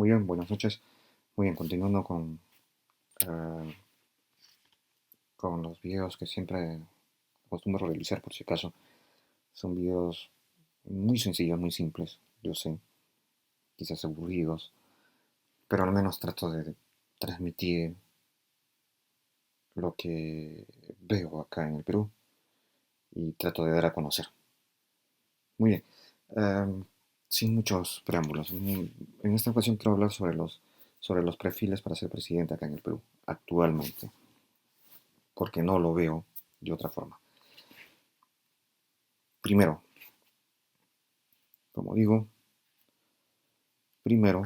Muy bien, buenas noches. Muy bien, continuando eh, con los videos que siempre acostumbro realizar por si acaso. Son videos muy sencillos, muy simples, yo sé, quizás aburridos, pero al menos trato de transmitir lo que veo acá en el Perú y trato de dar a conocer. Muy bien, sin muchos preámbulos. En esta ocasión quiero hablar sobre los perfiles para ser presidente acá en el Perú, actualmente, porque no lo veo de otra forma. Primero, como digo, primero,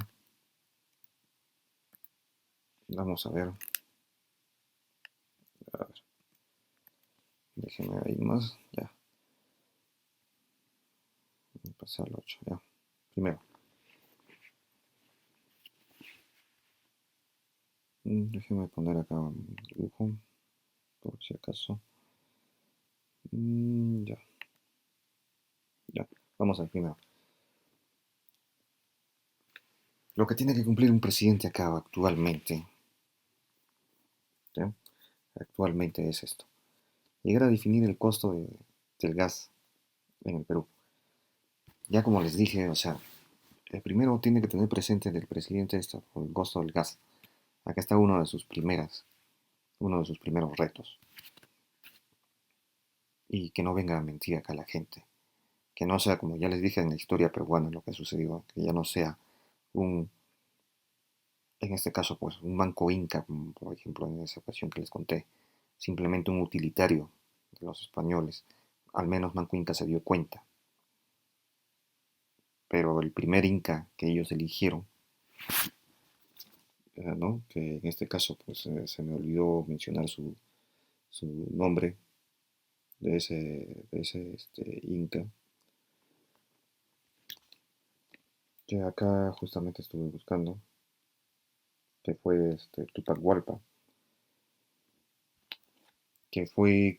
vamos a ver, a ver, déjeme ahí más, ya, pasar al 8, ya. Primero, déjeme poner acá un dibujo, por si acaso. Ya, ya, vamos al primero. Lo que tiene que cumplir un presidente acá actualmente, ¿ya? Actualmente es esto. Llegar a definir el costo del gas en el Perú. Ya como les dije, o sea, el primero tiene que tener presente del presidente esto, el costo del gas. Acá está uno de sus primeros retos. Y que no venga a mentir acá la gente. Que no sea, como ya les dije en la historia peruana, lo que sucedió, que ya no sea un, en este caso, pues un banco inca, como por ejemplo en esa ocasión que les conté, simplemente un utilitario de los españoles. Al menos Banco Inca se dio cuenta, pero el primer inca que ellos eligieron, ¿no? Que en este caso, pues se me olvidó mencionar su nombre de ese inca, que acá justamente estuve buscando, que fue Tupac Hualpa, que fue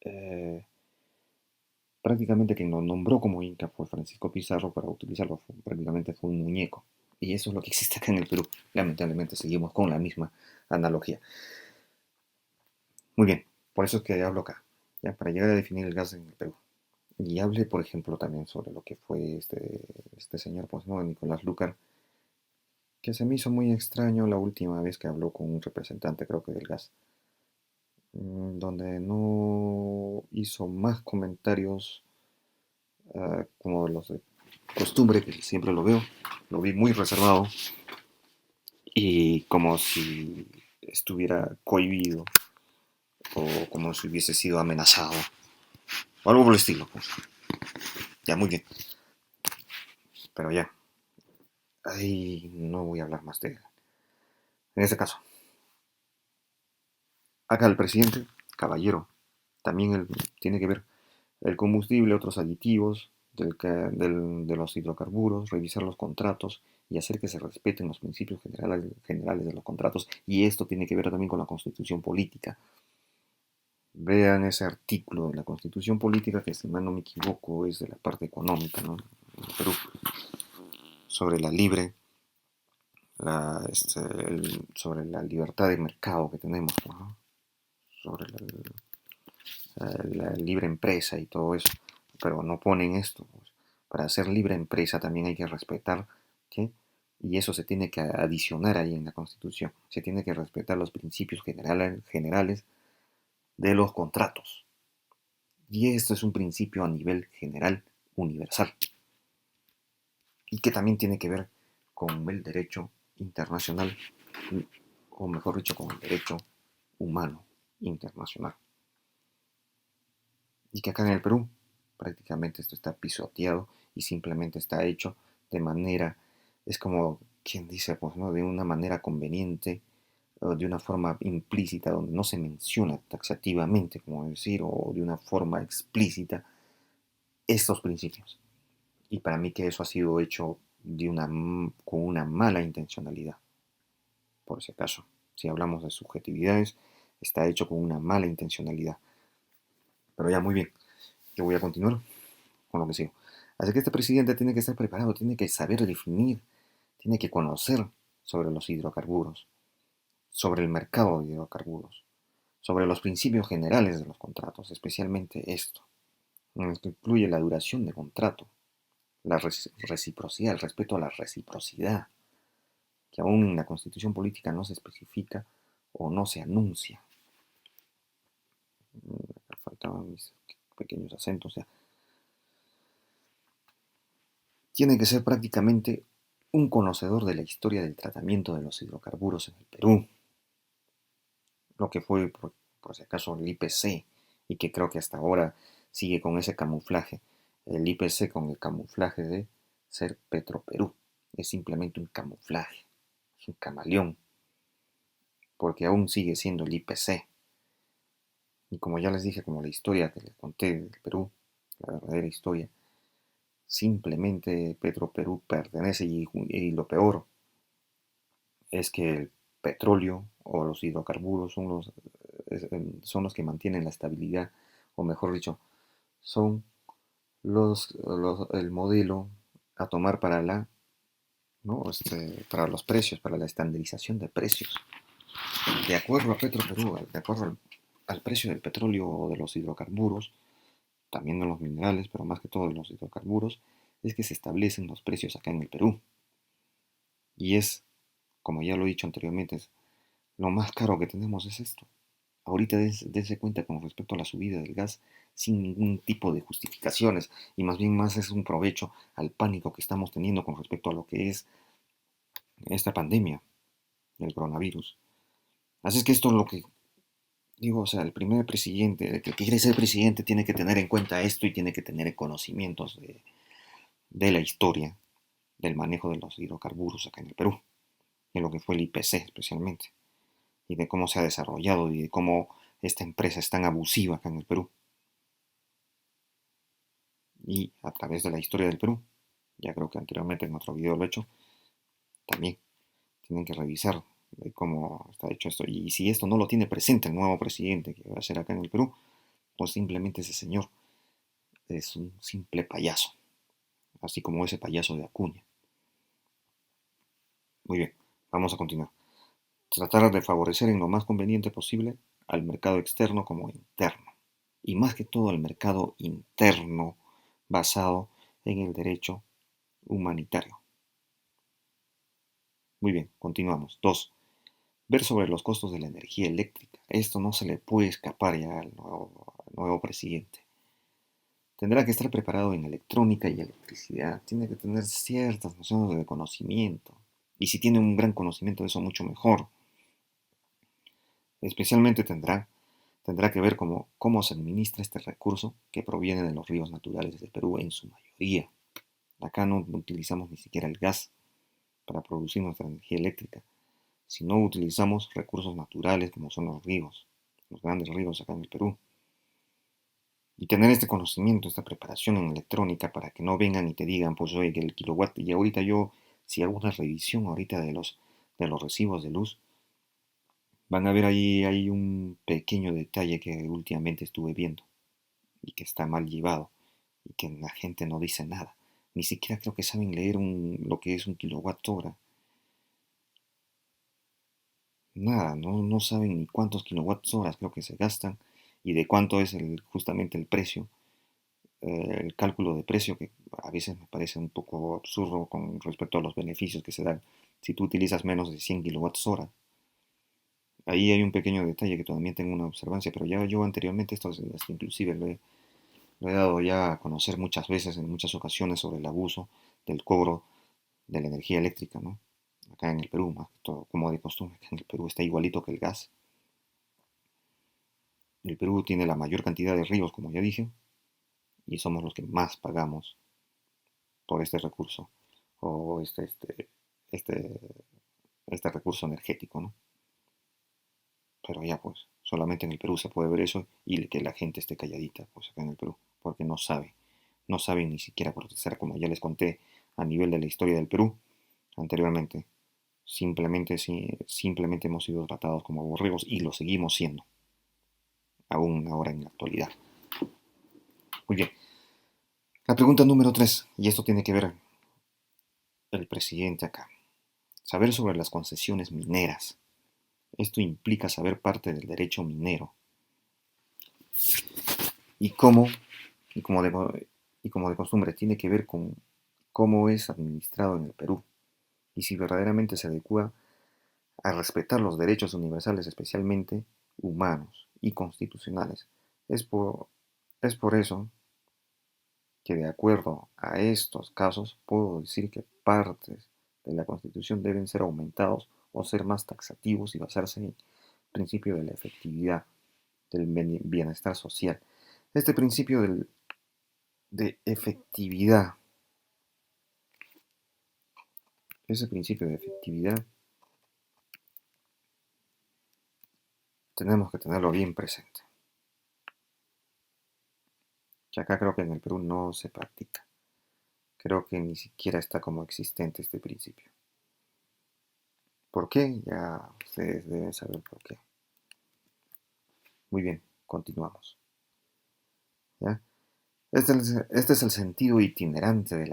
eh, prácticamente quien lo nombró como Inca fue Francisco Pizarro para utilizarlo, prácticamente fue un muñeco. Y eso es lo que existe acá en el Perú. Lamentablemente seguimos con la misma analogía. Muy bien, por eso es que hablo acá, ya, para llegar a definir el gas en el Perú. Y hable, por ejemplo, también sobre lo que fue este señor, pues, ¿no? Nicolás Lucar, que se me hizo muy extraño la última vez que habló con un representante, creo que del gas, donde no hizo más comentarios como los de costumbre, que siempre lo veo. Lo vi muy reservado y como si estuviera cohibido o como si hubiese sido amenazado o algo por el estilo. Pues. Ya, muy bien. Pero ya, ahí no voy a hablar más de él. En este caso, acá el presidente, caballero, también tiene que ver el combustible, otros aditivos de los hidrocarburos, revisar los contratos y hacer que se respeten los principios generales de los contratos. Y esto tiene que ver también con la constitución política. Vean ese artículo de la constitución política que, si mal no me equivoco, es de la parte económica, ¿no? En Perú, sobre la libre, sobre la libertad de mercado que tenemos, ¿no? Sobre la libre empresa y todo eso, pero no ponen esto. Pues. Para ser libre empresa también hay que respetar, ¿qué? Y eso se tiene que adicionar ahí en la Constitución. Se tiene que respetar los principios generales de los contratos. Y esto es un principio a nivel general, universal, y que también tiene que ver con el derecho internacional, o mejor dicho, con el derecho humano internacional. Y que acá en el Perú prácticamente esto está pisoteado y simplemente está hecho de manera, es como quien dice, pues, ¿no? De una manera conveniente, o de una forma implícita, donde no se menciona taxativamente, como decir, o de una forma explícita estos principios. Y para mí que eso ha sido hecho con una mala intencionalidad, por si acaso. Si hablamos de subjetividades, está hecho con una mala intencionalidad. Pero ya, muy bien. Yo voy a continuar con lo que sigo. Así que este presidente tiene que estar preparado, tiene que saber definir, tiene que conocer sobre los hidrocarburos, sobre el mercado de hidrocarburos, sobre los principios generales de los contratos, especialmente esto, en el que incluye la duración de contrato, la reciprocidad, el respeto a la reciprocidad, que aún en la Constitución política no se especifica o no se anuncia. Faltaban mis pequeños acentos. O sea, tiene que ser prácticamente un conocedor de la historia del tratamiento de los hidrocarburos en el Perú, lo que fue, por si acaso, el IPC, y que creo que hasta ahora sigue con ese camuflaje, el IPC con el camuflaje de ser Petroperú. Es simplemente un camuflaje, es un camaleón, porque aún sigue siendo el IPC. Y como ya les dije, como la historia que les conté del Perú, la verdadera historia, simplemente Petroperú pertenece y lo peor es que el petróleo o los hidrocarburos son los que mantienen la estabilidad, o mejor dicho, son el modelo a tomar para ¿no? Para los precios, para la estandarización de precios. De acuerdo a Petroperú, de acuerdo al precio del petróleo o de los hidrocarburos, también de los minerales, pero más que todo de los hidrocarburos, es que se establecen los precios acá en el Perú. Y como ya lo he dicho anteriormente, lo más caro que tenemos es esto. Ahorita dense cuenta con respecto a la subida del gas sin ningún tipo de justificaciones y más bien más es un provecho al pánico que estamos teniendo con respecto a lo que es esta pandemia del coronavirus. Así es que esto es lo que digo, o sea, el primer presidente, el que quiere ser presidente tiene que tener en cuenta esto y tiene que tener conocimientos de la historia del manejo de los hidrocarburos acá en el Perú, de lo que fue el IPC especialmente, y de cómo se ha desarrollado y de cómo esta empresa es tan abusiva acá en el Perú. Y a través de la historia del Perú, ya creo que anteriormente en otro video lo he hecho, también tienen que revisar de cómo está hecho esto. Y si esto no lo tiene presente el nuevo presidente que va a ser acá en el Perú, pues simplemente ese señor es un simple payaso, así como ese payaso de Acuña. Muy bien, vamos a continuar. Tratar de favorecer en lo más conveniente posible al mercado externo como interno. Y más que todo al mercado interno basado en el derecho humanitario. Muy bien, continuamos. 2. Ver sobre los costos de la energía eléctrica. Esto no se le puede escapar ya al nuevo presidente. Tendrá que estar preparado en electrónica y electricidad. Tiene que tener ciertas nociones de conocimiento. Y si tiene un gran conocimiento de eso, mucho mejor. Especialmente tendrá que ver cómo se administra este recurso que proviene de los ríos naturales de Perú en su mayoría. Acá no utilizamos ni siquiera el gas para producir nuestra energía eléctrica, si no utilizamos recursos naturales como son los grandes ríos acá en el Perú. Y tener este conocimiento, esta preparación en electrónica para que no vengan y te digan, pues oye, que el kilowatt, y ahorita yo, si hago una revisión ahorita de los recibos de luz, van a ver ahí hay un pequeño detalle que últimamente estuve viendo y que está mal llevado y que la gente no dice nada. Ni siquiera creo que saben leer lo que es un kilowatt hora. Nada, no saben ni cuántos kilowatts horas creo que se gastan y de cuánto es justamente el precio, el cálculo de precio que a veces me parece un poco absurdo con respecto a los beneficios que se dan si tú utilizas menos de 100 kilowatts hora. Ahí hay un pequeño detalle que también tengo una observancia, pero ya yo anteriormente esto inclusive lo he dado ya a conocer muchas veces, en muchas ocasiones, sobre el abuso del cobro de la energía eléctrica, ¿no? Acá en el Perú, más que todo, como de costumbre, acá en el Perú está igualito que el gas. El Perú tiene la mayor cantidad de ríos, como ya dije, y somos los que más pagamos por este recurso, o este, este recurso energético, ¿no? Pero ya pues, solamente en el Perú se puede ver eso y que la gente esté calladita, pues acá en el Perú, porque no saben ni siquiera protestar, como ya les conté a nivel de la historia del Perú anteriormente. Simplemente hemos sido tratados como borregos y lo seguimos siendo, aún ahora en la actualidad. Muy bien, La pregunta número 3, y esto tiene que ver el presidente acá. Saber sobre las concesiones mineras. Esto implica saber parte del derecho minero y cómo, y como de, y como de costumbre, tiene que ver con cómo es administrado en el Perú y si verdaderamente se adecua a respetar los derechos universales, especialmente humanos y constitucionales. Es por, es por eso que de acuerdo a estos casos puedo decir que partes de la Constitución deben ser aumentados o ser más taxativos y basarse en el principio de la efectividad, del bienestar social. Este principio de efectividad, ese principio de efectividad tenemos que tenerlo bien presente, que acá creo que en el Perú no se practica. Creo que ni siquiera está como existente este principio. ¿Por qué? Ya ustedes deben saber por qué. Muy bien, continuamos. ¿Ya? Este es el sentido itinerante de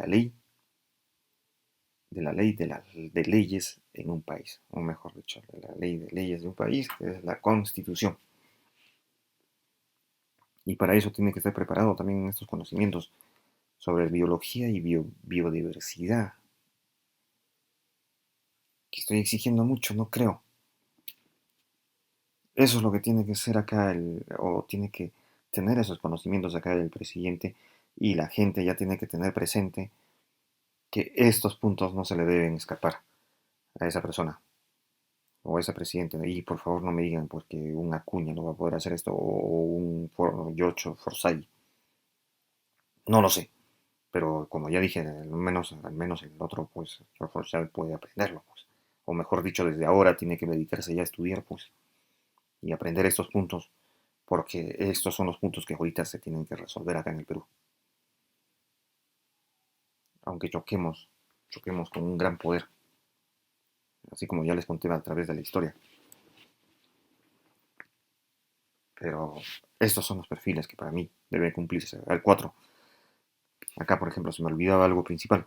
leyes en un país, o mejor dicho, de la ley de leyes de un país, que es la Constitución. Y para eso tiene que estar preparado también en estos conocimientos sobre biología y biodiversidad, que estoy exigiendo mucho, no creo. Eso es lo que tiene que ser acá, o tiene que tener esos conocimientos acá el presidente y la gente ya tiene que tener presente que estos puntos no se le deben escapar a esa persona o a ese presidente. Y por favor no me digan porque un Acuña no va a poder hacer esto o un Giorgio Forsyth. No lo sé. Pero como ya dije, al menos el otro, pues, George Forsyth puede aprenderlo, pues. O mejor dicho, desde ahora tiene que dedicarse ya a estudiar, pues, y aprender estos puntos, porque estos son los puntos que ahorita se tienen que resolver acá en el Perú. Aunque choquemos con un gran poder, así como ya les conté a través de la historia. Pero estos son los perfiles que para mí deben cumplirse. El 4. Acá, por ejemplo, se me olvidaba algo principal.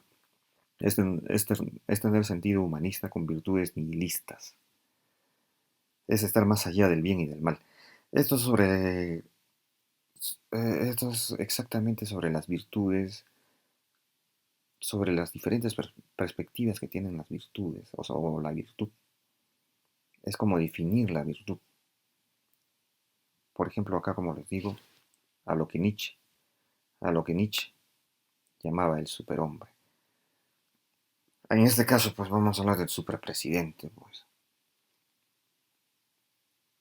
Este, este es tener sentido humanista con virtudes nihilistas. Es estar más allá del bien y del mal. Esto es esto es exactamente sobre las virtudes, sobre las diferentes perspectivas que tienen las virtudes, o la virtud. Es como definir la virtud. Por ejemplo, acá como les digo, a lo que Nietzsche, a lo que Nietzsche llamaba el superhombre. En este caso, pues vamos a hablar del superpresidente, pues.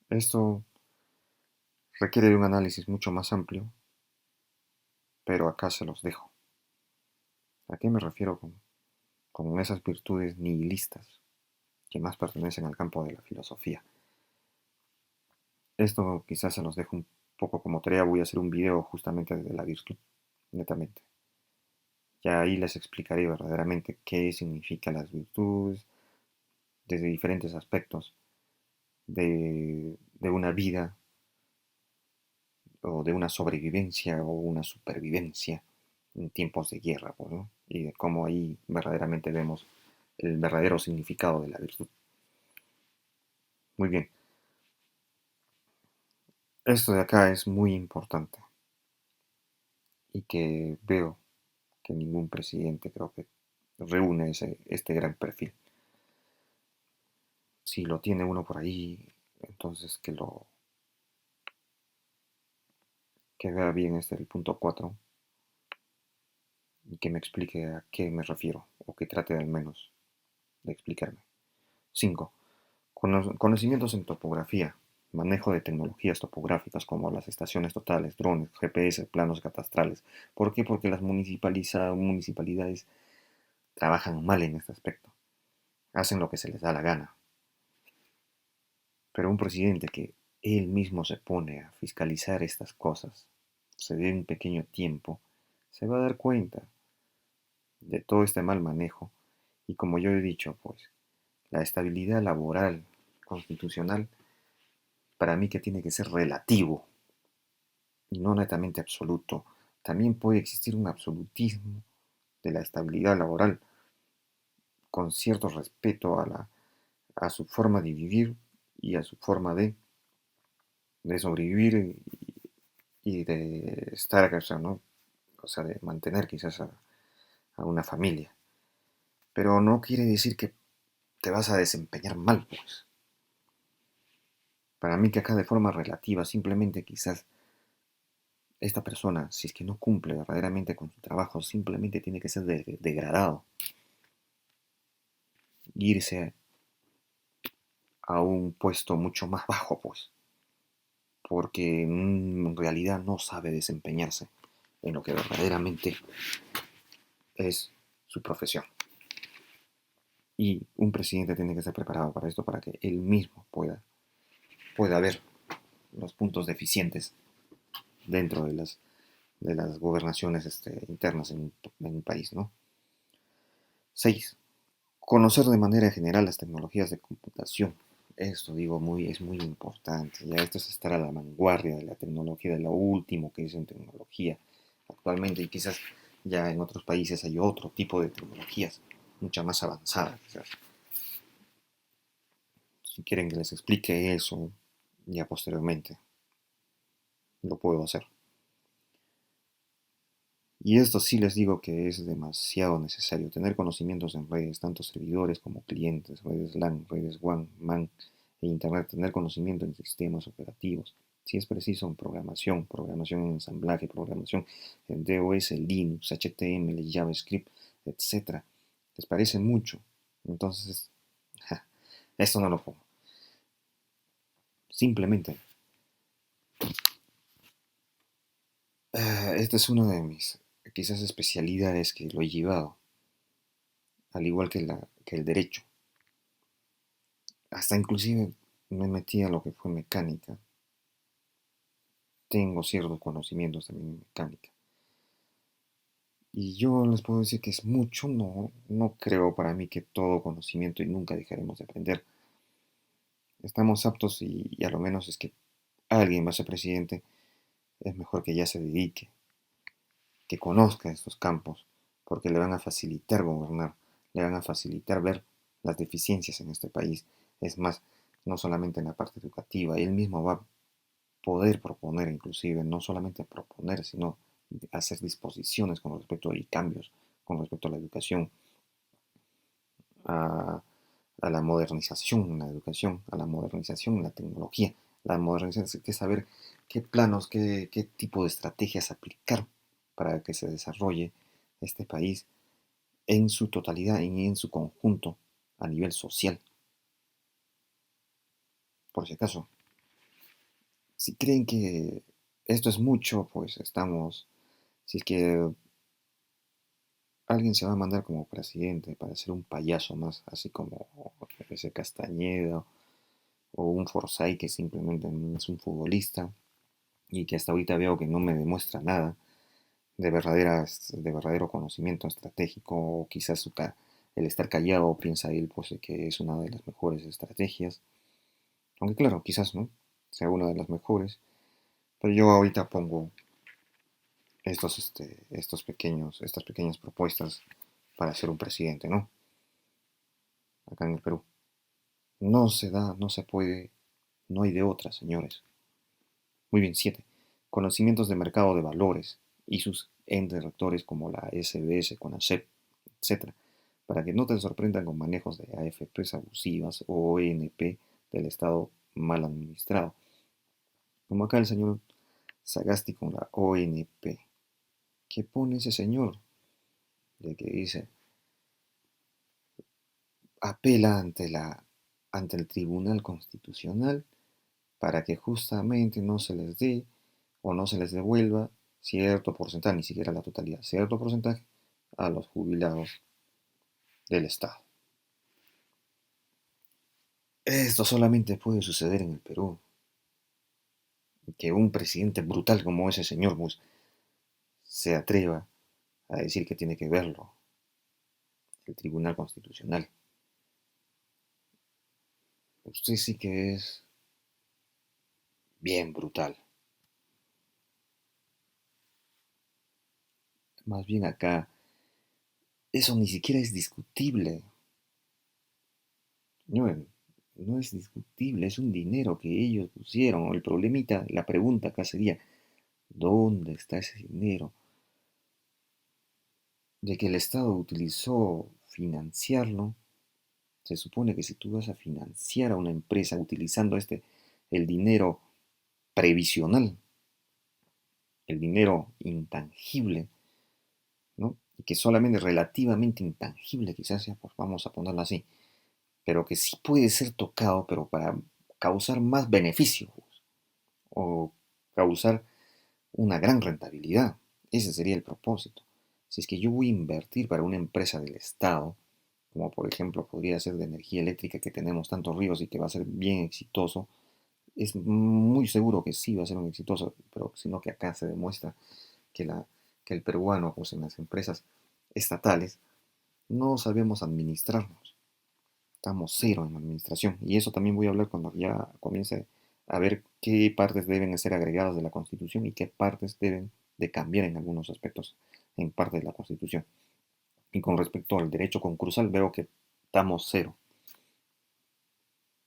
Esto requiere de un análisis mucho más amplio, pero acá se los dejo. ¿A qué me refiero con esas virtudes nihilistas que más pertenecen al campo de la filosofía? Esto quizás se los dejo un poco como tarea, voy a hacer un video justamente de la virtud, netamente. Ya ahí les explicaré verdaderamente qué significan las virtudes desde diferentes aspectos de una vida o de una sobrevivencia o una supervivencia en tiempos de guerra, pues, ¿no? Y de cómo ahí verdaderamente vemos el verdadero significado de la virtud. Muy bien, esto de acá es muy importante y que veo que ningún presidente creo que reúne este gran perfil. Si lo tiene uno por ahí, entonces que vea bien este el punto 4 y que me explique a qué me refiero o que trate al menos de explicarme. 5. Conocimientos en topografía, manejo de tecnologías topográficas como las estaciones totales, drones, GPS, planos catastrales. ¿Por qué? Porque las municipalidades trabajan mal en este aspecto. Hacen lo que se les da la gana. Pero un presidente que él mismo se pone a fiscalizar estas cosas, se dé un pequeño tiempo, se va a dar cuenta de todo este mal manejo y como yo he dicho, pues la estabilidad laboral constitucional para mí que tiene que ser relativo y no netamente absoluto también puede existir un absolutismo de la estabilidad laboral con cierto respeto a su forma de vivir y a su forma de sobrevivir y de estar, o sea, ¿no? O sea, de mantener quizás a una familia. Pero no quiere decir que te vas a desempeñar mal, pues. Para mí que acá de forma relativa, simplemente quizás esta persona, si es que no cumple verdaderamente con su trabajo, simplemente tiene que ser degradado, irse a un puesto mucho más bajo, pues, porque en realidad no sabe desempeñarse en lo que verdaderamente es su profesión. Y un presidente tiene que estar preparado para esto, para que él mismo pueda ver los puntos deficientes dentro de las gobernaciones internas en un país, ¿no? 6. Conocer de manera general las tecnologías de computación. Esto digo es muy importante. Ya esto es estar a la vanguardia de la tecnología, de lo último que es en tecnología actualmente. Y quizás ya en otros países hay otro tipo de tecnologías, mucha más avanzadas. Quizás. Si quieren que les explique eso, ya posteriormente lo puedo hacer. Y esto sí les digo que es demasiado necesario, tener conocimientos en redes, tanto servidores como clientes, redes LAN, redes WAN, MAN e Internet, tener conocimiento en sistemas operativos, si es preciso en programación, programación en ensamblaje, programación en DOS, Linux, HTML, JavaScript, etcétera. ¿Les parece mucho? Entonces, ja, esto no lo pongo. Simplemente, esta es una de mis quizás especialidades que lo he llevado, al igual que, que el derecho. Hasta inclusive me metí a lo que fue mecánica. Tengo ciertos conocimientos también en mecánica. Y yo les puedo decir que es mucho, no creo para mí que todo conocimiento y nunca dejaremos de aprender. Estamos aptos y a lo menos es que alguien va a ser presidente, es mejor que ya se dedique, que conozca estos campos, porque le van a facilitar gobernar, le van a facilitar ver las deficiencias en este país. Es más, no solamente en la parte educativa, él mismo va a poder proponer inclusive, no solamente proponer, sino hacer disposiciones con respecto a y cambios con respecto a la educación, a, a la modernización en la educación, a la modernización en la tecnología, la modernización, que saber qué planos, qué tipo de estrategias aplicar para que se desarrolle este país en su totalidad y en su conjunto a nivel social. Por si acaso, si creen que esto es mucho, pues estamos, si es que alguien se va a mandar como presidente para ser un payaso más, así como ese Castañeda o un Forsyth que simplemente es un futbolista y que hasta ahorita veo que no me demuestra nada de verdadero conocimiento estratégico, o quizás el estar callado piensa él pues que es una de las mejores estrategias, aunque claro, quizás no sea una de las mejores, pero yo ahorita pongo estas pequeñas propuestas para ser un presidente, ¿no? Acá en el Perú. No se da, no se puede, no hay de otra, señores. Muy bien, 7. Conocimientos de mercado de valores y sus entes rectores como la SBS, CONACEP, etc. Para que no te sorprendan con manejos de AFPs abusivas o ONP del Estado mal administrado. Como acá el señor Sagasti con la ONP. ¿Qué pone ese señor? De que dice, apela ante el Tribunal Constitucional para que justamente no se les dé o no se les devuelva cierto porcentaje, ni siquiera la totalidad, cierto porcentaje a los jubilados del Estado. Esto solamente puede suceder en el Perú. Que un presidente brutal como ese señor Bush se atreva a decir que tiene que verlo el Tribunal Constitucional. Usted sí que es bien brutal. Más bien acá, eso ni siquiera es discutible. No, no es discutible, es un dinero que ellos pusieron. El problemita, la pregunta acá sería, ¿dónde está ese dinero? De que el Estado utilizó financiarlo, se supone que si tú vas a financiar a una empresa utilizando el dinero previsional, el dinero intangible, ¿no? Y que solamente es relativamente intangible, quizás sea, pues vamos a ponerlo así, pero que sí puede ser tocado, pero para causar más beneficio, pues, o causar una gran rentabilidad. Ese sería el propósito. Si es que yo voy a invertir para una empresa del Estado, como por ejemplo podría ser de energía eléctrica que tenemos tantos ríos y que va a ser bien exitoso, es muy seguro que sí va a ser un exitoso, pero sino que acá se demuestra que, que el peruano, pues en las empresas estatales, no sabemos administrarnos. Estamos cero en administración. Y eso también voy a hablar cuando ya comience a ver qué partes deben ser agregadas de la Constitución y qué partes deben de cambiar en algunos aspectos en parte de la Constitución. Y con respecto al derecho concursal, veo que estamos cero,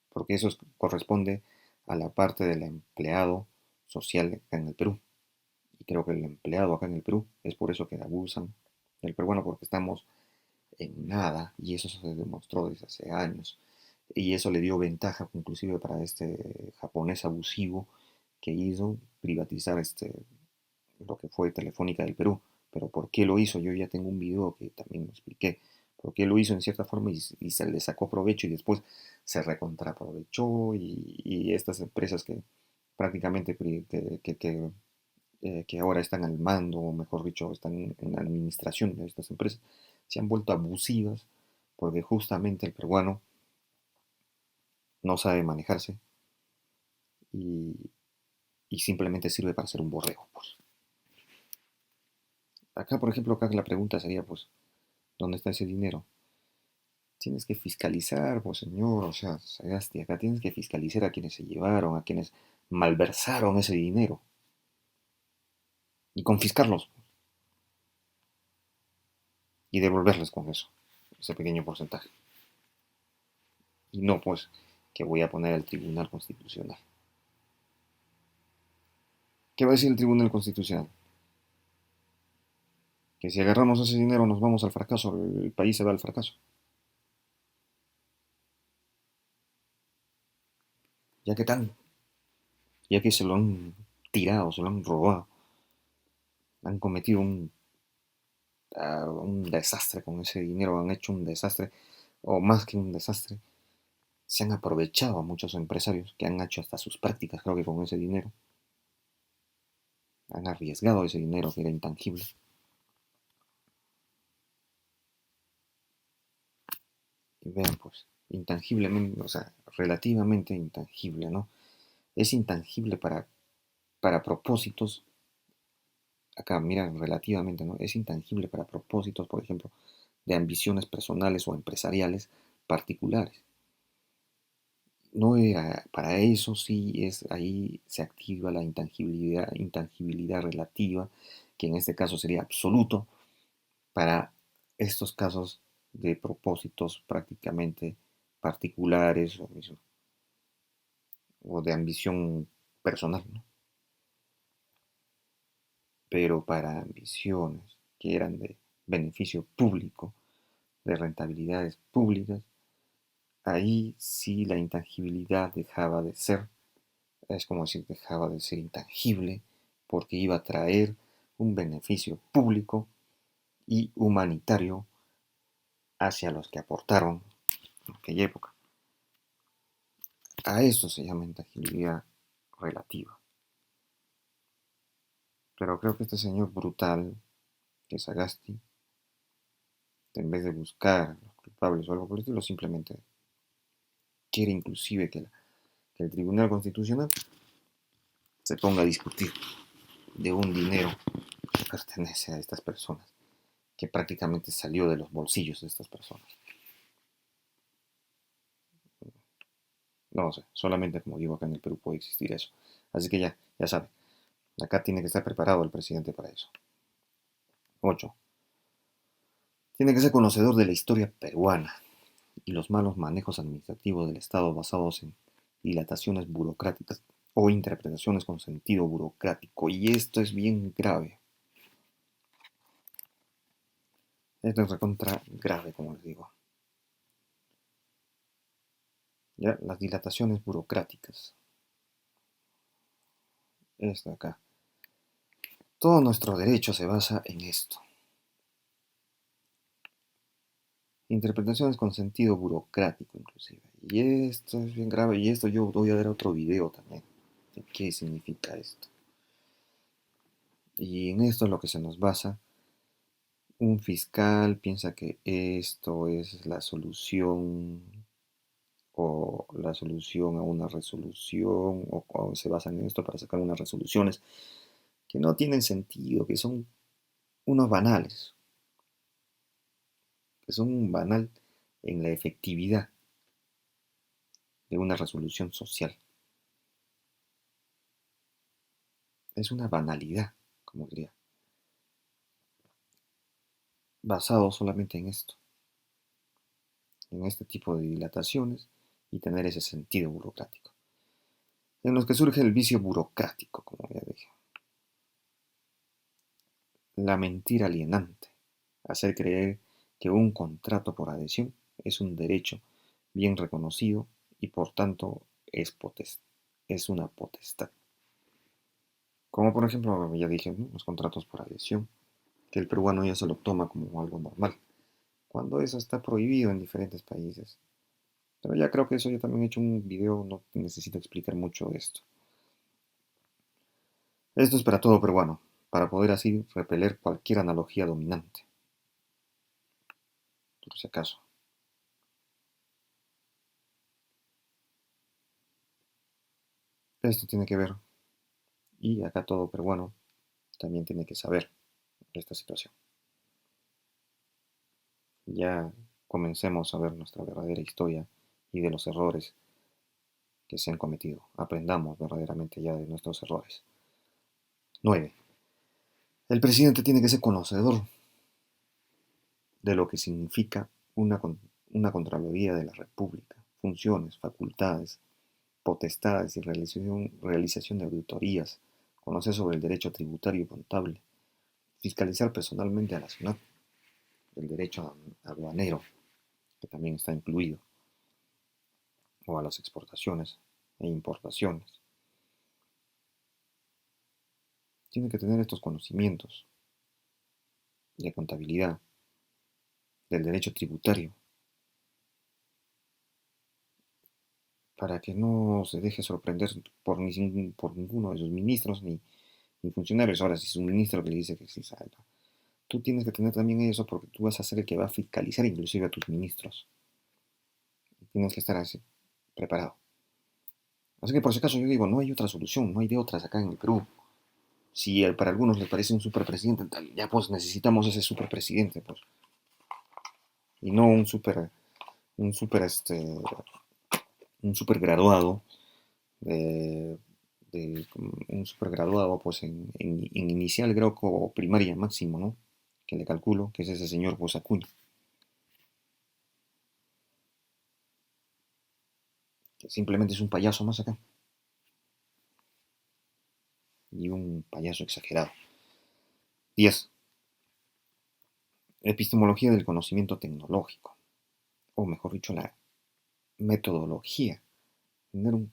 porque eso corresponde a la parte del empleado social acá en el Perú. Y creo que el empleado acá en el Perú es por eso que abusan del peruano, porque estamos en nada, y eso se demostró desde hace años. Y eso le dio ventaja inclusive para este japonés abusivo que hizo privatizar lo que fue Telefónica del Perú. Pero ¿por qué lo hizo? Yo ya tengo un video que también lo expliqué. ¿Por qué lo hizo en cierta forma y se le sacó provecho y después se recontraprovechó y estas empresas que prácticamente que ahora están al mando, o mejor dicho, están en la administración de estas empresas, se han vuelto abusivas porque justamente el peruano no sabe manejarse y, y simplemente sirve para ser un borrego. Pues. Acá, por ejemplo, acá la pregunta sería, pues, ¿dónde está ese dinero? Tienes que fiscalizar, pues señor, o sea, Sagasti, acá tienes que fiscalizar a quienes se llevaron, a quienes malversaron ese dinero y confiscarlos y devolverles con eso, ese pequeño porcentaje. Y no, pues, que voy a poner al Tribunal Constitucional. ¿Qué va a decir el Tribunal Constitucional? Que si agarramos ese dinero nos vamos al fracaso, el país se va al fracaso. Ya que tan, ya que se lo han tirado, se lo han robado, han cometido un desastre con ese dinero, han hecho un desastre, o más que un desastre, se han aprovechado a muchos empresarios que han hecho hasta sus prácticas, creo que con ese dinero, han arriesgado ese dinero que era intangible. Y vean, pues, intangiblemente, o sea, relativamente intangible, ¿no? Es intangible para propósitos, acá mira, relativamente, ¿no? Es intangible para propósitos, por ejemplo, de ambiciones personales o empresariales particulares. No era, para eso sí es, ahí se activa la intangibilidad relativa, que en este caso sería absoluto, para estos casos de propósitos prácticamente particulares o de ambición personal, ¿no? Pero para ambiciones que eran de beneficio público, de rentabilidades públicas, ahí sí la intangibilidad dejaba de ser, es como decir, dejaba de ser intangible, porque iba a traer un beneficio público y humanitario hacia los que aportaron en aquella época. A esto se llama intangibilidad relativa. Pero creo que este señor brutal, que es Sagasti, en vez de buscar los culpables o algo por el estilo, simplemente quiere inclusive que el Tribunal Constitucional se ponga a discutir de un dinero que pertenece a estas personas, que prácticamente salió de los bolsillos de estas personas. No sé, solamente como digo acá en el Perú puede existir eso. Así que ya sabe, acá tiene que estar preparado el presidente para eso. 8. Tiene que ser conocedor de la historia peruana y los malos manejos administrativos del Estado basados en dilataciones burocráticas o interpretaciones con sentido burocrático. Y esto es bien grave. Esto es recontra grave, como les digo. ¿Ya? Las dilataciones burocráticas. Esto de acá. Todo nuestro derecho se basa en esto. Interpretaciones con sentido burocrático, inclusive. Y esto es bien grave. Y esto yo voy a dar otro video también. De qué significa esto. Y en esto es lo que se nos basa. Un fiscal piensa que esto es la solución o la solución a una resolución o se basa en esto para sacar unas resoluciones que no tienen sentido, que son unos banales, que son un banal en la efectividad de una resolución social. Es una banalidad, como diría, basado solamente en esto, en este tipo de dilataciones y tener ese sentido burocrático, en los que surge el vicio burocrático, como ya dije. La mentira alienante, hacer creer que un contrato por adhesión es un derecho bien reconocido y por tanto es una potestad. Como por ejemplo, ya dije, ¿no? Los contratos por adhesión, que el peruano ya se lo toma como algo normal, cuando eso está prohibido en diferentes países. Pero ya creo que eso yo también he hecho un video, no necesito explicar mucho de esto. Esto es para todo peruano, para poder así repeler cualquier analogía dominante, por si acaso. Esto tiene que ver, y acá todo peruano también tiene que saber esta situación. Ya comencemos a ver nuestra verdadera historia y de los errores que se han cometido. Aprendamos verdaderamente ya de nuestros errores. 9. El presidente tiene que ser conocedor de lo que significa una Contraloría de la República, funciones, facultades, potestades y realización de auditorías, conocer sobre el derecho tributario y contable, fiscalizar personalmente a la ciudad, el derecho aduanero, que también está incluido, o a las exportaciones e importaciones. Tiene que tener estos conocimientos de contabilidad, del derecho tributario, para que no se deje sorprender por ninguno de sus ministros ni funcionarios. Ahora, si es un ministro que le dice que sí salga, tú tienes que tener también eso porque tú vas a ser el que va a fiscalizar inclusive a tus ministros. Tienes que estar así, preparado. Así que por si acaso yo digo, no hay otra solución, no hay de otras acá en el Perú. Si para algunos les parece un superpresidente, ya pues necesitamos ese superpresidente, pues. Y no un super, un super graduado, de, un super graduado, pues en inicial grado o primaria máximo, ¿no? Que le calculo, que es ese señor pues Acuña, que simplemente es un payaso más acá, y un payaso exagerado. 10. Epistemología del conocimiento tecnológico, o mejor dicho, la metodología. Tener un,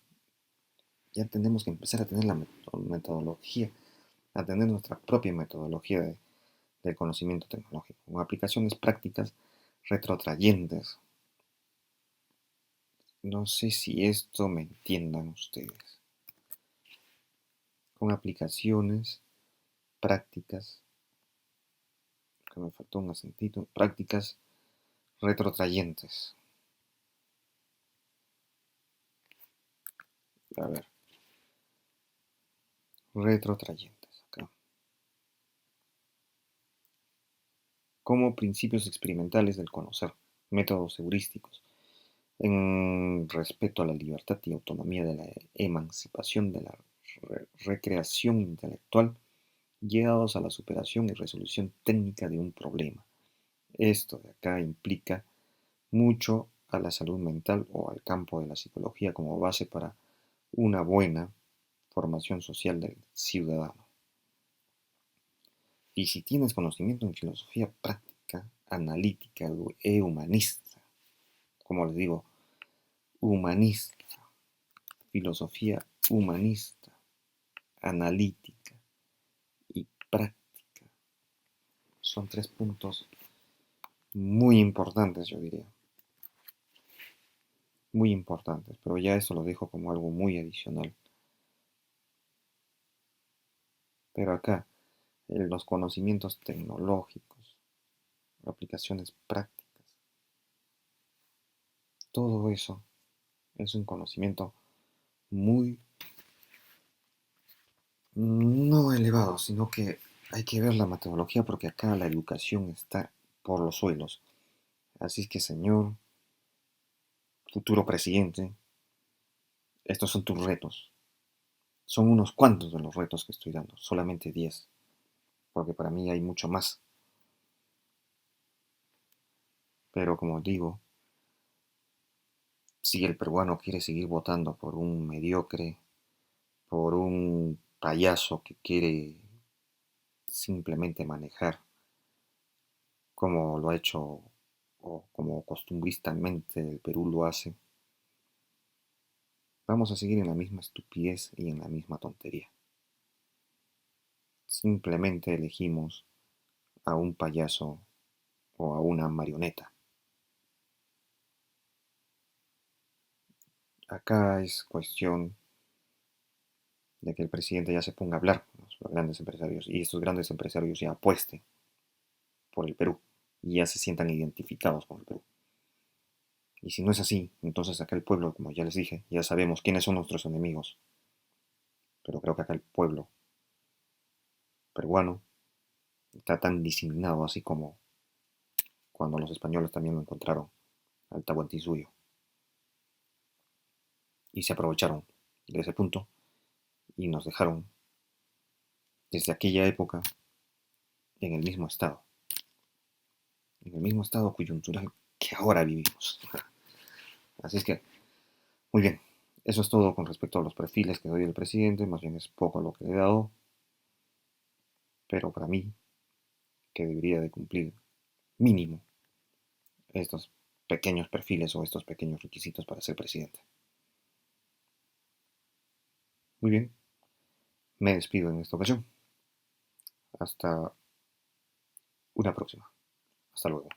ya tenemos que empezar a tener la metodología, a tener nuestra propia metodología del conocimiento tecnológico, con aplicaciones prácticas retrotrayentes. No sé si esto me entiendan ustedes. Con aplicaciones prácticas, que me faltó un acentito, prácticas retrotrayentes. A ver, retrotrayentes, acá. Como principios experimentales del conocer, métodos heurísticos, en respeto a la libertad y autonomía de la emancipación de la recreación intelectual llevados a la superación y resolución técnica de un problema. Esto de acá implica mucho a la salud mental o al campo de la psicología como base para una buena formación social del ciudadano. Y si tienes conocimiento en filosofía práctica, analítica e humanista, como les digo, humanista, filosofía humanista, analítica y práctica, son tres puntos muy importantes, yo diría, muy importantes, pero ya eso lo dejo como algo muy adicional. Pero acá, los conocimientos tecnológicos, aplicaciones prácticas, todo eso es un conocimiento muy no elevado, sino que hay que ver la metodología porque acá la educación está por los suelos. Así es que, señor futuro presidente, estos son tus retos. Son unos cuantos de los retos que estoy dando, solamente 10, porque para mí hay mucho más. Pero como digo, si el peruano quiere seguir votando por un mediocre, por un payaso que quiere simplemente manejar como lo ha hecho o como costumbristamente el Perú lo hace, vamos a seguir en la misma estupidez y en la misma tontería. Simplemente elegimos a un payaso o a una marioneta. Acá es cuestión de que el presidente ya se ponga a hablar con los grandes empresarios y estos grandes empresarios ya apuesten por el Perú y ya se sientan identificados con el Perú. Y si no es así, entonces acá el pueblo, como ya les dije, ya sabemos quiénes son nuestros enemigos. Pero creo que acá el pueblo peruano está tan diseminado así como cuando los españoles también lo encontraron al Tahuantinsuyo y se aprovecharon de ese punto y nos dejaron desde aquella época en el mismo estado coyuntural que ahora vivimos. Así es que, muy bien, eso es todo con respecto a los perfiles que doy del presidente, más bien es poco lo que le he dado, pero para mí, que debería de cumplir mínimo estos pequeños perfiles o estos pequeños requisitos para ser presidente. Muy bien, me despido en esta ocasión. Hasta una próxima. Hasta luego.